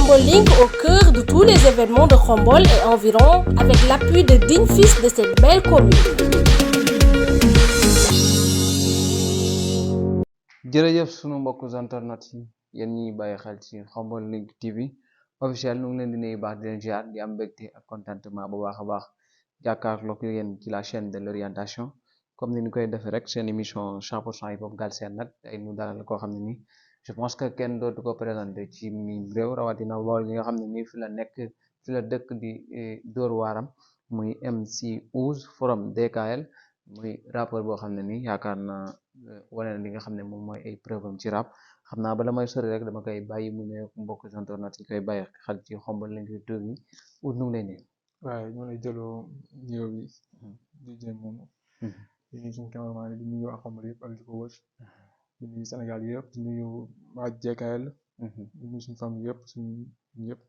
Khombole Link au cœur de tous les événements de Khombole et environ avec l'appui de dignes fils de cette belle commune. jërëjëf sunu mbokku internet yi yéen ñi bàyyi xel ci Khombole Link TV officiel nu ngi leen di nuyu baax di leen ziar di am mbégte ak contentement bu baax a baax jàkkaarloog yéen ci la chaîne de l'orientation comme ni ñu koy defee rek seen émission 100% hip hop Galsen nag tey ñu dalal koo xam ne nii je pense que kenn dootu ko présenté ci mi réew rawatina Bawol yi nga xam ne nii fi la nekk fi la dëkk di dóor waaram muy MC Ouz from DKL muy rappeur boo xam ne nii yaakaar naa wane na li nga xam ne moom mooy ay preuve am ci rap xam naa bala may sori rek dama koy bàyyi mu ne mbokk internet yi koy bàyyi xel ci Khombole Link TV yi Ouz nu ngi lay nuyu. waaye ñu lay jëloo nuyoo bi di jéem moom di nuyu suñu cameraman di nuyu waa Khombole yëpp ak li ko wër di nuyu Sénégal yëpp di nuyu waa DKL di nuyu suñu famille yëpp suñu yëpp.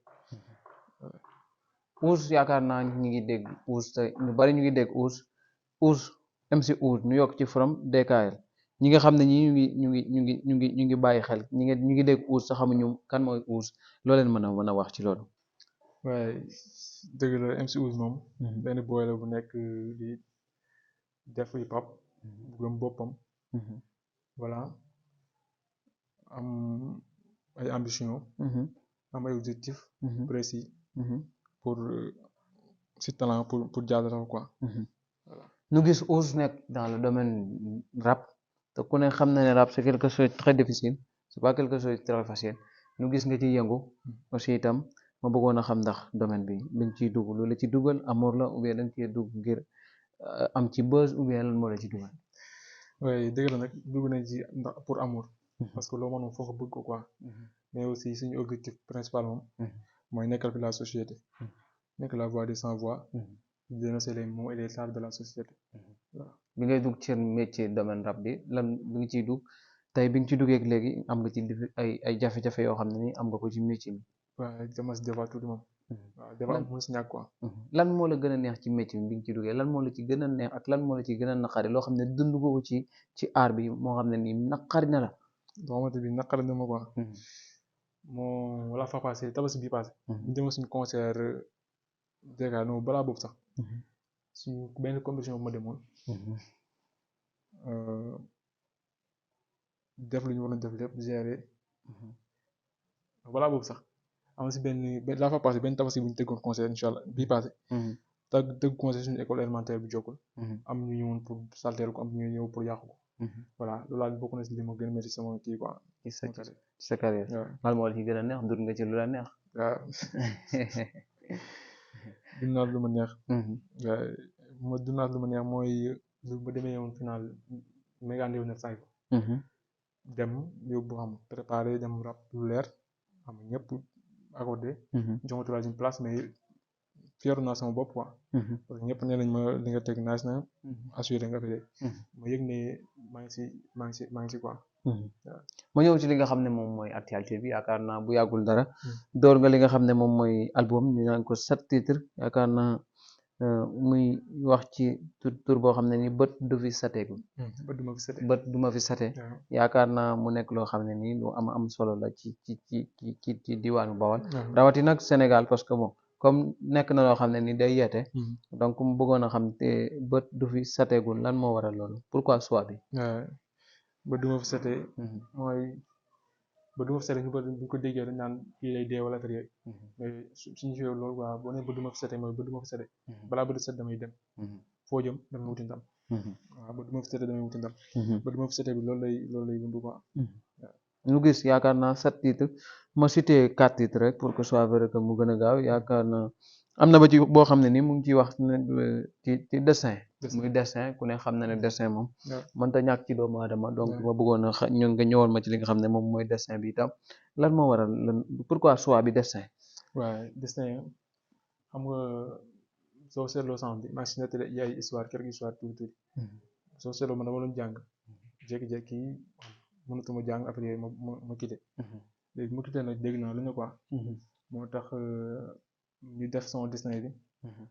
Ouz yaakaar naa ñu ngi dégg Ouz te ñu bari ñu ngi dégg Ouz MC Ouz ñu yokk ci from DKL ñi nga xam ne ñi ñu ngi bàyyi xel ñu ngi dégg Ouz te xamuñu kan mooy Ouz loo leen mën a wax ci loolu. waaye dëgg la MC Ouz moom benn boy la bu nekk di def hip hop bu gëm boppam voilà am ay ambition am ay objectif précis pour si talent pour jàllale quoi. ñu gis Ouz nekk dans le domaine rap te ku ne xam na ne rap c'est quelque chose de très difficile c'est pas quelque chose de très facile ñu gis nga ci yëngu aussi itam ma bëggoon a xam ndax domaine bi nga ciy dugg loolu la ci dugal amour la ou bien da nga ciy dugg ngir am ci buzz ou bien lan moo la ci dugal. waaye dëgg la nag dugg nañ ci ndax pour amour parce que loo mënoon foo ko bëgg ko quoi mais aussi suñu objectif principal moom mooy nekkal fi la société nekk la voix des sans voix dénoncer les maux et les tares de la société. waaw bi ngay dugg ci métier domaine rap bi lan bi nga ciy dugg tey bi nga ci duggee léegi am nga ci ay jafe-jafe yoo xam ne ni am nga ko ci métier bi. waaw dama si defaat tuuti moom. waaw dafa am mu si ñàkk quoi. lan moo la gën a neex ci métier bi nga ci duggee lan moo la ci gën a neex ak lan moo la ci gën a naqari loo xam ne dund ko ci art bi moo xam ne nii naqari na la. loo xamante bi naqari na ma quoi. moo wala fa passé tabaski bi passé. ñu demoon suñu concert DKL non balaa boobu sax. suñu benn compétition bu ma demoon. def lu ñu waroon def lépp gérer. balaa boobu sax am si benn la fa passé benn tabaski bu ñu tëggoon concert incha allah bii passé. tëgg concert suñu école élémentaire bu jokkul. am ñu ñëwoon pour salteel ko am ñu ñëw pour yàqu ko. voilà loolu daal bokk na si li ma gën a métti sama kii quoi. ci sa carrière. lan moo la ci gën a neex dund nga ci lu la neex. waaw. dund naa lu ma neex. waaye dund naa lu ma neex mooy lu ma demee woon final méga ndéw na say dem yóbbu xam préparé dem rap lu leer xam ñëpp accordé. jox ma troisième place mais fier naa sama bopp quoi. parce que ñëpp nee nañ ma li nga teg nice na assuré nga fi ma yëg ne maa ngi si quoi. ma ñëw ci li nga xam ne moom mooy actualité bi yaakaar naa bu yàggul dara door nga li nga xam ne moom mooy album ñu naan ko 7 titres yaakaar naa muy wax ci tur boo xam ne ni bët du fi sateegu bët du ma fi sate yaakaar naa mu nekk loo xam ne nii lu am solo la ci diwaanu Bawol rawati nag Sénégal parce que bon comme nekk na loo xam ne ni day yeete donc mu bëggoon a xam te bët du fi sateegul lan moo waral loolu pourquoi choix bi. bët du ma fi satee mooy bët du ma fi satee ñu bëri bu ko déggee dañ naan kii lay dee wala affaire yooyu mais suñu joué loolu quoi boo nee bët du ma fi satee mooy bët du ma fi satee balaa bët set damay dem foo jëm damay wuti ndam waaw bët du ma fi satee damay wuti ndam bët du ma fi satee bi loolu lay bundu quoi. ñu gis yaakaar naa 7 titres ma cité 4 titres rek pour que soit vrai que mu gën a gaaw yaakaar naa am na ba ci boo xam ne ni mu ngi ciy wax ci dessin muy dessin ku ne xam na ne dessin moom mënta ñàkk ci doomu aadama donc ma bëggoon a nga ñëwoon ma ci li nga xam ne moom mooy dessin bi itam lan moo waral pourquoi choix bi dessin. waaw dessin xam nga soo seetloo sànq bi maa ngi si nettali ay histoire quelque histoire tuuti soo seetloo man dama doon jàng jékki-jékki mënatuma jàng après yooyu ma quitté léegi ma quitté nag dégg naa lu ne quoi moo tax ñu def son dessin bi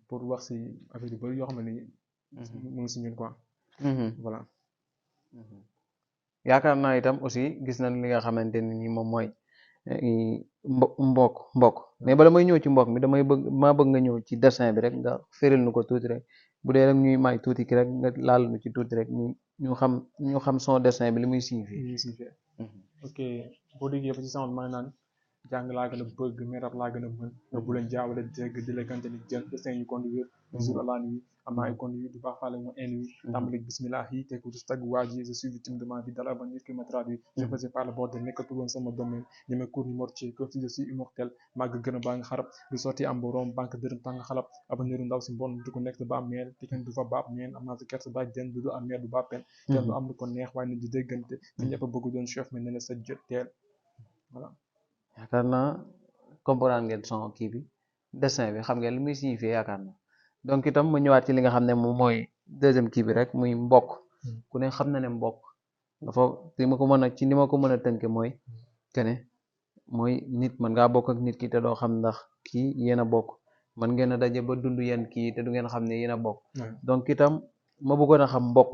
pour wax si affaire yu bëri yoo xam ne nii mu ngi si ñun quoi. voilà. yaakaar naa itam aussi gis nañ li nga xamante ne ni moom mooy mbokk mais bala may ñëw ci mbokk mi maa bëgg nga ñëw ci dessin bi rek nga firil nu ko tuuti rek bu dee rek ñuy may tuuti ki rek nga laal nu ci tuuti rek ñu xam son dessin bi li muy signifier. ok boo déggee ba ci sama maa naan jàng laa gën a bëgg mais rab laa gën a mën nga bu leen jaawale dégg di lekkante ni jël dessin yu conduire jour à la nuit am naa ay conduire du baax faale mo ennui tàmbalik bismillah yi teku du stag waa ji je suis victime de ma vie dans l'avenir qui me traduit je faisais par le bordel nekkatul woon sama domaine ñi ma cour ni mortier comme si je suis immortel màgg gën a baa nga xarab du sotti am borom banque dërëm tàng xalab avenir ndaw si mbon du ko nekk ba meel te kenn du fa baab meen am naa si kersa baaj den du am meer du ba pen kenn du am lu ko neex waaye nit di déggante te ñëpp a bëgg doon chef mais ne la sa jot teel voilà yaakaar naa comprendre ngeen son kii bi dessin bi xam ngeen li muy signifier yaakaar naa donc itam ma ñëwaat ci li nga xam ne moom mooy deuxième kii bi rek muy mbokk ku ne xam na ne mbokk dafa li ma ko mën a ci ni ma ko mën a tënke mooy kene mooy nit man ngaa bokk ak nit ki te doo xam ndax kii yéen a bokk man ngeen a daje ba dund yeen kii te du ngeen xam ne yéen a bokk donc itam ma bëggoon a xam mbokk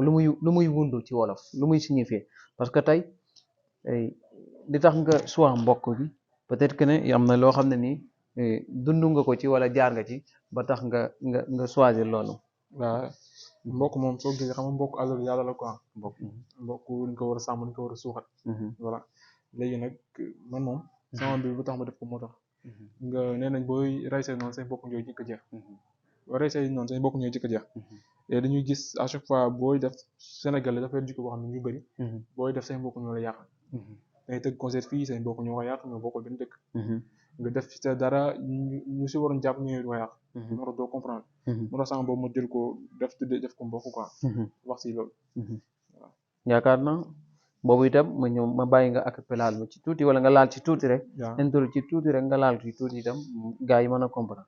lu muy wundu ci wolof lu muy signifier parce que tey li tax nga soit mbokk bi peut-être que ne am na loo xam ne nii dund nga ko ci wala jaar nga ci ba tax nga choisir loolu. waaw mbokk moom soo gisee xam nga mbokk àll yàlla la quoi. mbokk dañ ko war a sàmm dañ ko war a suuxat. voilà léegi nag man moom. sama bi bu tax ma def ko moo tax. nga nee nañ booy rey say noonu say mbokk ñooy jëkk a jeex. boo rey say noonu say mbokk ñooy jëkk a jeex. et dañuy gis à chaque fois booy def Sénégal dafa yor jikko boo xam ne ñu bëri. booy def say mbokk ñoo la yàq. dangay tëgg concert fii say mbokk ñoo ko yàq ñoo bokkul benn dëkk. nga def ci dara ñu si waroon jàpp ñëwee ko yàq. moo tax doo comprendre. moo tax sama boobu ma jël ko def ko mbokk quoi. wax si loolu. yaakaar naa boobu itam ma ñëw ma bàyyi nga ak laal ma ci tuuti wala nga laal ci tuuti rek. intro ci tuuti rek nga laal ci tuuti itam gars yi mën a comprendre.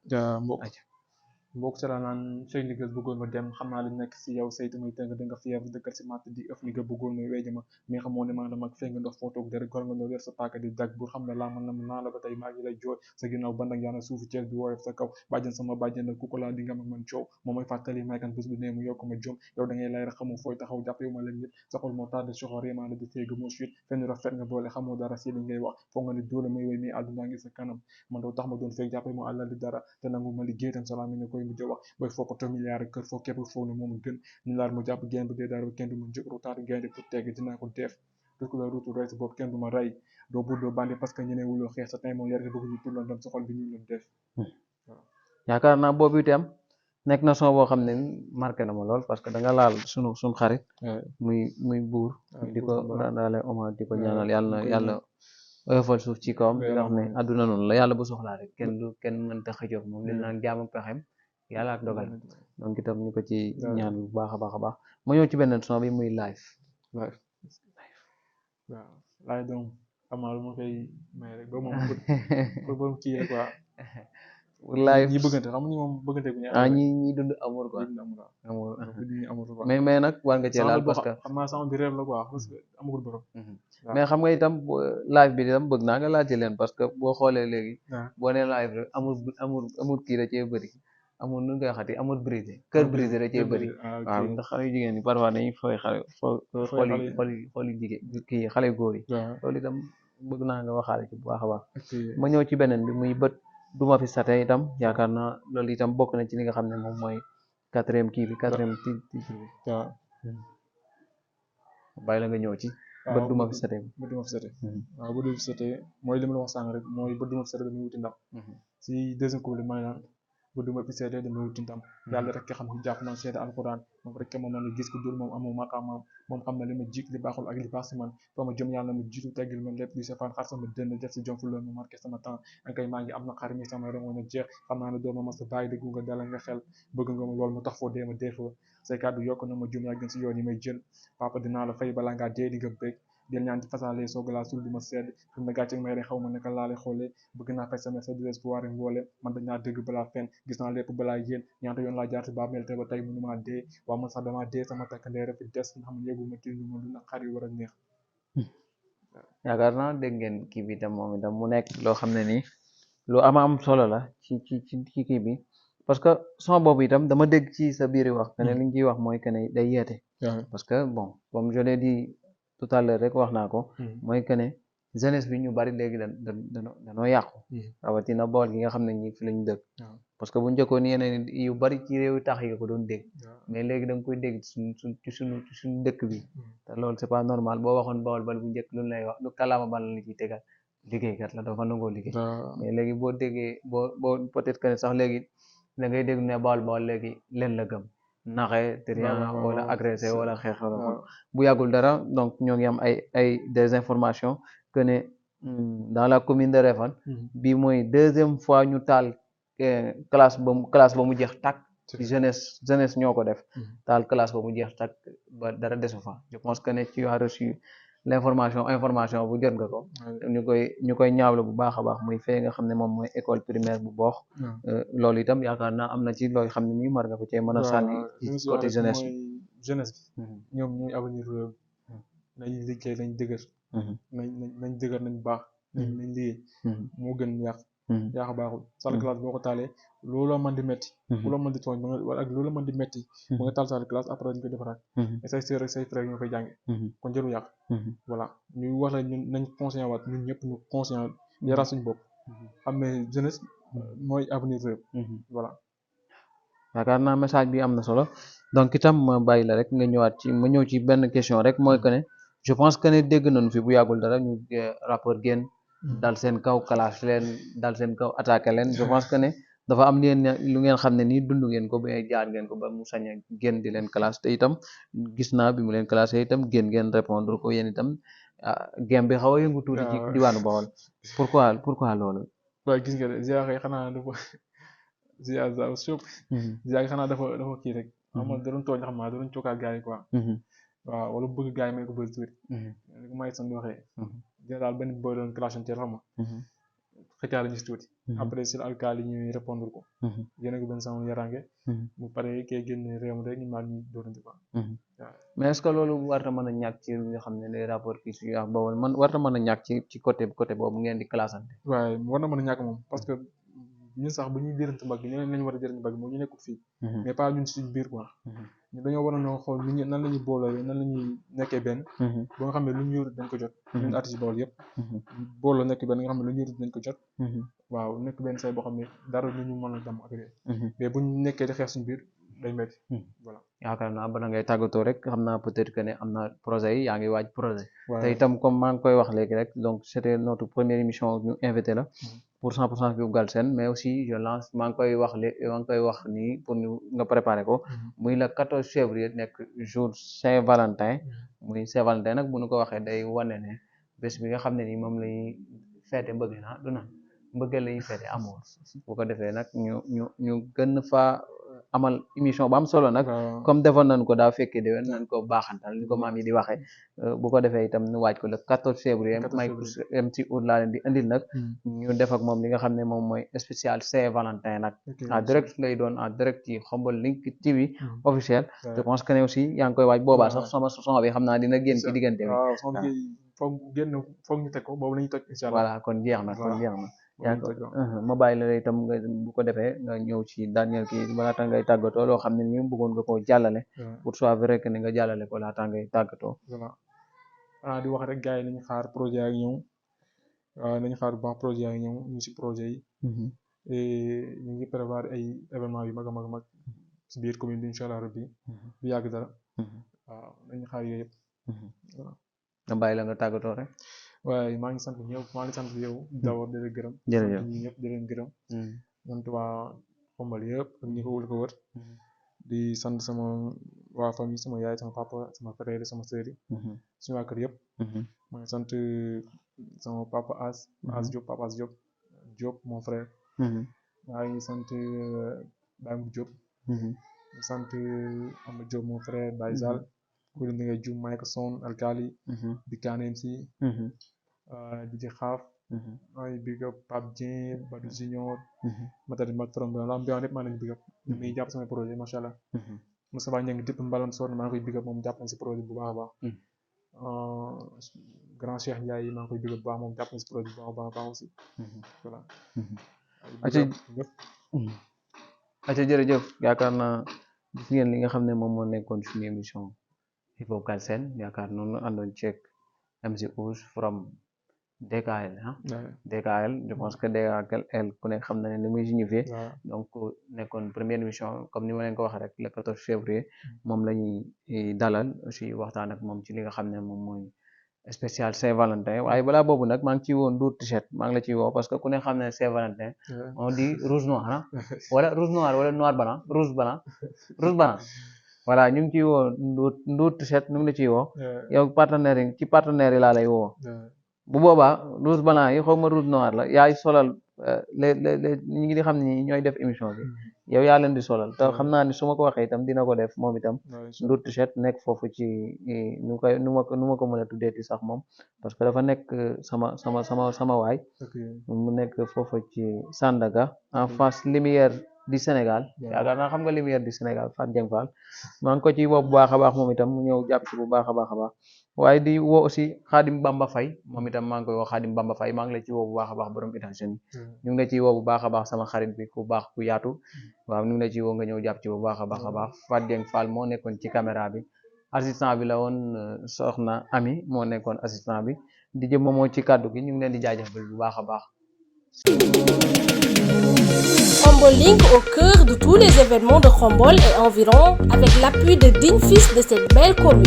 mbokk ci la naan sëy liggéey bëggoon ma dem xam naa li nekk si yow saytu muy tënk danga fiyeer dëkkal si matt di ëf ni nga bëggoon may weeja ma mais xamoo ne maa dama fee nga ndox footoog dara gor nga noo yor sa paaka di dag bu xam ne laa man na naa la ba tey maa ngi lay jooy sa ginnaaw bandak yaa na suufu ceeb bi woyof sa kaw bàjjan sama bàjjan ku ko laa di nga mag man coow moo may fàttali maykan bés bu nee mu yokk ma jom yow da ngay lay rek xamoo fooy taxaw jàpp yow ma leen nit sa xol moo tardé soxor maa la di féeg moo suite fenn rafet nga boole xamoo dara si li ngay wax foog nga ni doole may woy mais àdduna ngi sa kanam man doo tax ma doon feeg jàpp moo àllal di dara te nangu ma liggéey tam salaam ne koy mujj wax boy foo ko to milliard kër foo képp foo ne moom gën ñu laal mu jàpp gain bu dee dara kenn du ma njëkk rotaatu gaynde pour tegg dinaa ko def parce que la ruutu rey sa bopp kenn du ma rey doo buur doo bandi parce que ñeneen wuloo xeex sa tey moom leer nga bëgg ñu tulloon dem sa xol bi ñu leen def yaakaar naa boobu itam nekk na son boo xam ne marqué na ma lool parce que da nga laal suñu xarit muy buur di ko daale hommage di ko ñaanal yàlla oyofal suuf ci kawam di wax ne àdduna noonu la yàlla bu soxlaa rek kenn mënta xëjoog moom li naan jaam ak pexem yàlla ak dogal donc itam ñu ko ci ñaan bu baax a baax a baax ma ñëw ci beneen son bi muy live waaw donc xam naa lu ma koy may rek ba moom ba kii rek quoi live ñi bëggante xam ni moom bëggante bu ñu ñi dund amour quoi amour mais nag war nga cee laal parce que xam naa sama bi réer la quoi parce que amagul borom mais xam nga itam live bi itam bëgg naa nga laaj ci leen parce que boo xoolee léegi boo nee live rek amul kii da cee bëri amul nu nga xati amul brisé cœur brisé da cee bëri waaw ndax xale yu jigéen ñi parfois dañuy fooy xale xooli jigéen kii xale góor yi loolu itam bëgg naa nga waxaale ci bu baax a baax ma ñëw ci beneen bi muy bët duma fi sate itam yaakaar naa loolu itam bokk na ci li nga xam ne moom mooy quatrième titre bi waaw bàyyi la nga ñëw ci bët duma fi sate waaw bët duma fi sate mooy li ma la wax sànq rek mooy bët duma fi sate damay wuti ndam si deuxième couplet may naan bu duma fi seede damay wuti ndam yàlla rek xam ne jàpp naa seede alxuraan moom rek ma mën a gis ko dul moom amoo maqaamam moom xam na li ma jik li baaxul ak li baax si man foo ma jëm yàlla ma jiitu teggil ma lépp li safaan xar sama dënn def si jom fu loolu ma marqué sama temps ankay maa ngi am na xar mi sama rongoon a jeex xam naa ne dooma ma sa bàyyi déggu nga dala nga xel bëgg nga ma loolu mu tax foo dee ma deefoo say kàddu yokk na ma jum yaa gën si yoon yi may jël papa dinaa la fay balaa ngaa dee di nga bëgg del ñaan ci fasaale soog laa sul du ma sedd fi mu ne gàcce may rek xaw ma naka laale xoolee bëgg naa fay sama du espoir yi mboole man dañ naa dëgg balaa fen gis naa lépp balaa yéen ñaata yoon laa jaar ci bàmmeel te ba tey mënumaa dee waaw man sax damaa dee sama takk ndee rafet des nga xam ne yëgu ma tindu ma lu na xar yi war a neex yaakaar naa dégg ngeen kii bi itam moom itam mu nekk loo xam ne nii lu ama am solo la ci kii bi parce que son boobu itam dama dégg ci sa biir wax que ne li ñu ciy wax mooy que ne day yeete parce que bon comme je l'ai dit tout à l'heure rek wax naa ko mooy que ne jeunesse bi ñu bari léegi danoo yàqu rawatina bool gi nga xam ne ñi fi lañu dëkk parce que bu njëkkoon yeneen yu bari ci réew tax yi ko doon dégg mais léegi da nga koy dégg ci suñu dëkk bi te loolu c'est pas normal boo waxoon bool bal bu njëkk lu lay wax lu kalaama bal la ciy tegal liggéeykat la dafa nangoo liggéey mais léegi boo déggee boo peut-être que sax léegi da ngay dégg ne bool léegi leen la gëm naxe trian wala agressé wala xeex wala bu yàggul dara donc ñoo ngi am ay des informations que ne dans la commune de Réfane bii mooy deuxième fois ñu taal classe ba mu jeex tàkk jeunesse ñoo ko def taal classe ba mu jeex tàkk ba dara desu fa je pense que ne tu as reçu information bu jot nga ko ñu koy ñaawlu bu baax a baax muy fee nga xam ne moom mooy école primaire bu boox loolu itam yaakaar naa am na ci looy xam ne nii mar nga ko cee mën a sànni ci côté jeunesse bi ñoom ñooy avenir réew nañ liggéey nañ dëgër nañ dëgër nañ baax nañ liggéey moo gën yàq baaxul salle classe boo ko taalee loolu la mën di metti ku la mën di tooñ wala ak loolu la mën di metti ba nga taal salle classe après dañ koy defaraat et say sœur ak say frère ñoo koy jànge kon jëru yàq voilà ñu wax la ñun nañ conscient waat ñun ñëpp ñu conscient yaraat suñu bopp xam ne jeunesse mooy avenir réew voilà yaakaar naa message bi am na solo donc itam ma bàyyi la rek nga ñëwaat ci ma ñëw ci benn question rek mooy que ne je pense que ne dégg nañu fi bu yàggul dara ñu rapport génn dal seen kaw clash leen dal seen kaw attaqué leen je pense que ne dafa am leen lu ngeen xam ne nii dund ngeen ko ba jaar ngeen ko ba mu sañ a génn di leen clash te itam gis naa bi mu leen clashé itam génn ngeen répondre ko yéen itam game bi xaw a yëngu tuuti ci diwaanu Bawol pourquoi loolu waaye gis nga de Zia xanaa dafa Zia Diop Zia xanaa dafa kii rek xam nga da doon tooñ xam naa da doon cookaat gars yi quoi waaw wala bëgg gars yi may ko bëri tuuti li ko may son di waxee dina daal benn booy doon clashanteel xam nga xëccaat la ñu si tuuti après si alkaali ñuy répondre ko génne ko benn sama yarange bu pare kee génne réew mi rek ñu maal ñu doonante quoi waaw mais est-ce que loolu war na mën a ñàkk ci li nga xam ne les rapports kii suñu wax Bawol man war na mën a ñàkk ci côté boobu ngeen di classante waaye war na mën a ñàkk moom parce que ñun sax bu ñuy dérante mbagg ñeneen lañu war a dérante mbagg moom ñu nekkul fii mais pas ñun suñu biir quoi ñu dañoo war a noo xool nan la ñuy booloo nan la ñuy nekkee benn ba nga xam ne lu ñu yóotu dañ ko jot ñun artiste Bawol yëpp booloo nekk benn nga xam ne lu ñu yóotu dañ ko jot waaw nekk benn say boo xam ne dara lu ñu mën a dam ak mais bu ñu nekkee di xeex suñu biir day métti voilà yaakaar naa bala ngay tàggatoo rek xam naa peut-être que ne am na projet yi yaa ngi waaj projet te itam comme maa ngi koy wax léegi rek donc c'était notre première émission ñu invité la pour 100% Vibe Galsen mais aussi je lance maa ngi koy wax nii pour ñu nga préparer ko muy le 14 février nekk jour Saint-Valentin muy Saint-Valentin nag bu ñu ko waxee day wane ne bés bi nga xam ne nii moom lañuy feete mbëggeel na du na mbëggeel lañuy feete amour bu ko defee nag ñu gën fa amal émission bu am solo nag comme defoon nañ ko daa fekkee déwén nañ ko baaxantal ni ko maam yi di waxee bu ko defee itam ñu waaj ko le 14 février may MC Out laa leen di indil nag ñu def ak moom li nga xam ne moom mooy spécial Saint-Valentin nag en direct lay doon en direct ci Khombole Link TV officiel je pense que ne aussi yaa ngi koy waaj boobaa sax sama son bi xam naa dina génn ci diggante bi foog ñu teg ko boobu lañuy toj inshallah voilà kon jeex na ma bàyyi la itam nga bu ko defee nga ñëw ci dernier kii laata ngay tàggatoo loo xam ne ni bëggoon nga koo jàllale pour soit vrai que ne nga jàllale ko laata ngay tàggatoo voilà di wax rek gars yi nañu xaar projet ak ñëw nañu xaar bu baax projet ak ñëw ñu si projet yi ñu ngi prévoir ay événement yu mag a mag si biir commune bi incha allah rabbi du yàgg dara waaw nañu xaar yooyu yëpp nga bàyyi la nga tàggatoo rek waaye maa ngi sant ñëpp maa ngi sant yow d'abord di leen gërëm jërëjëf ñi ñëpp di leen gërëm sant waa Khombole yëpp ak ñi ko wër di sant sama waa famille sama yaay sama papa sama frère sama sœur yi suñu waa kër yëpp maa ngi sant sama papa As Diop papa As Diop mon frère maa ngi sant Baye Mou Diop di sant Ama Diop mon frère Baye Zal kuli ndi ngay jum Mike Son alkali di KNMC di ci xaaf ay big up Pape Dieng Badou Junior matadi ma torom la mbiyan lépp maa nañu big up ñu ngi jàpp sama projet macha allah Moustapha Niang dépp mbalam sonn maa ngi koy big up moom jàpp na si projet bu baax a baax grand Cheikh Ndiaye maa ngi koy big up bu baax moom jàpp na si projet bu baax a baax aussi voilà aca jërëjëf yaakaar naa gis ngeen li nga xam ne moom moo nekkoon suñu émission Vibe Galsen yaakaar noonu àndoon ceeg MC Oush from DKL ah Ouais. DKL je pense que DKL ku nekk xam na ne li muy signifié waaw donc nekkoon première émission comme ni ma leen ko waxee rek le 14 février moom la ñuy dalal aussi waxtaan ak moom ci li nga xam ne moom mooy spécial Saint-Valentin waaye balaa boobu nag maa ngi ciy woon Ndour T-shirt maa ngi la ciy woo parce que ku ne xam ne Saint-Valentin Ouais. on dit rouge noir ah wala rouge noir wala noir blanc rouge blanc voilà ñu ngi ciy woo Ndour T-shirt ñu ngi la ciy woo Ouais. yow partenaire yi ci partenaire yi laa lay woo Ouais. bu boobaa rouge blanc yi xaw ma rouge noir la yaay solal les ñi ngi di xam ni ñooy def émission bi yow yaa leen di solal te xam naa ni su ma ko waxee itam dina ko def moom itam Ouais, Ndour T-shirt nekk foofu ci nu ma ko mën a tuddeeti sax moom parce que dafa nekk sama waay ok. mu nekk foofu ci Sandaga en face Lumière du Sénégal yaakaar naa xam nga Lumière du Sénégal Fat Dieng Fall maa ngi ko ci woo bu baax a baax moom itam mu ñëw jàpp ci bu baax a baax a baax waaye di woo aussi Khadim Bamba Faye moom itam maa ngi koy woo Khadim Bamba Faye maa ngi la ci woo bu baax a baax borom États-Unis ñu ngi la ciy woo bu baax a baax sama xarit bi ku baax ku yaatu waaw ñu ngi la ciy woo nga ñëw jàpp ci bu baax a baax a baax Fat Dieng Fall moo nekkoon ci caméra bi assistant bi la woon soxna Ami moo nekkoon assistant bi di jëm moomoo ci kàddu gi ñu ngi leen di jaajëfal bu baax a baax. Khombole Link au cœur de tous les événements de Khombole et environ avec l'appui de dignes fils de cette belle commune.